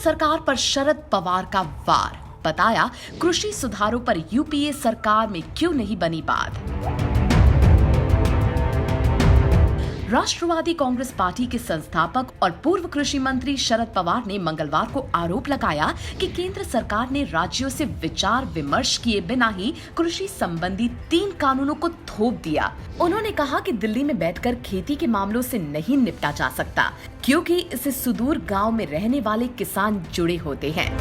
सरकार पर शरद पवार का वार, बताया कृषि सुधारों पर यूपीए सरकार में क्यों नहीं बनी बात। राष्ट्रवादी कांग्रेस पार्टी के संस्थापक और पूर्व कृषि मंत्री शरद पवार ने मंगलवार को आरोप लगाया कि केंद्र सरकार ने राज्यों से विचार विमर्श किए बिना ही कृषि संबंधी 3 कानूनों को थोप दिया। उन्होंने कहा कि दिल्ली में बैठकर खेती के मामलों से नहीं निपटा जा सकता, क्योंकि इससे सुदूर गांव में रहने वाले किसान जुड़े होते हैं।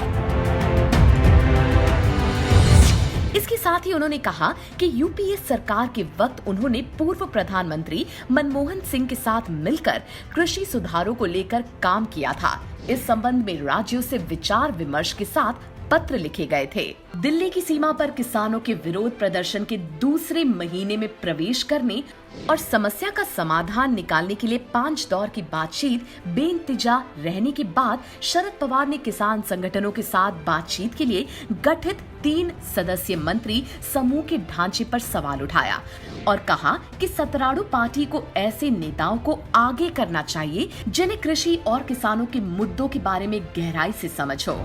इसके साथ ही उन्होंने कहा कि यूपीए सरकार के वक्त उन्होंने पूर्व प्रधानमंत्री मनमोहन सिंह के साथ मिलकर कृषि सुधारों को लेकर काम किया था। इस संबंध में राज्यों से विचार विमर्श के साथ पत्र लिखे गए थे। दिल्ली की सीमा पर किसानों के विरोध प्रदर्शन के दूसरे महीने में प्रवेश करने और समस्या का समाधान निकालने के लिए 5 दौर की बातचीत बेनतीजा रहने के बाद शरद पवार ने किसान संगठनों के साथ बातचीत के लिए गठित 3 सदस्यीय मंत्री समूह के ढांचे पर सवाल उठाया और कहा कि सत्तारूढ़ पार्टी को ऐसे नेताओं को आगे करना चाहिए जिन्हें कृषि और किसानों के मुद्दों के बारे में गहराई से समझ हो।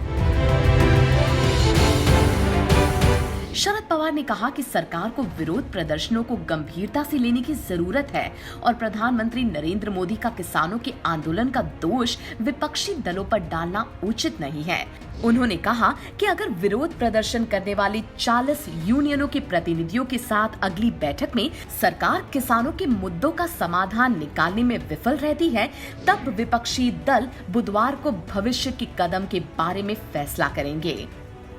शरद पवार ने कहा कि सरकार को विरोध प्रदर्शनों को गंभीरता से लेने की जरूरत है और प्रधानमंत्री नरेंद्र मोदी का किसानों के आंदोलन का दोष विपक्षी दलों पर डालना उचित नहीं है। उन्होंने कहा कि अगर विरोध प्रदर्शन करने वाली 40 यूनियनों के प्रतिनिधियों के साथ अगली बैठक में सरकार किसानों के मुद्दों का समाधान निकालने में विफल रहती है, तब विपक्षी दल बुधवार को भविष्य के कदम के बारे में फैसला करेंगे।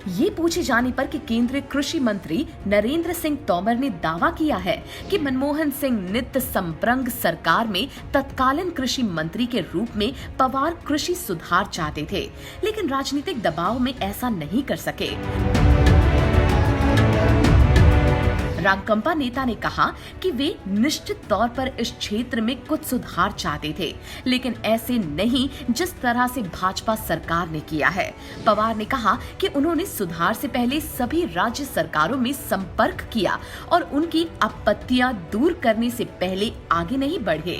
ये पूछे जाने पर कि केंद्रीय कृषि मंत्री नरेंद्र सिंह तोमर ने दावा किया है कि मनमोहन सिंह नित्य संप्रंग सरकार में तत्कालीन कृषि मंत्री के रूप में पवार कृषि सुधार चाहते थे, लेकिन राजनीतिक दबाव में ऐसा नहीं कर सके। रामकंपा नेता ने कहा कि वे निश्चित तौर पर इस क्षेत्र में कुछ सुधार चाहते थे, लेकिन ऐसे नहीं जिस तरह से भाजपा सरकार ने किया है। पवार ने कहा कि उन्होंने सुधार से पहले सभी राज्य सरकारों में संपर्क किया और उनकी आपत्तियां दूर करने से पहले आगे नहीं बढ़े।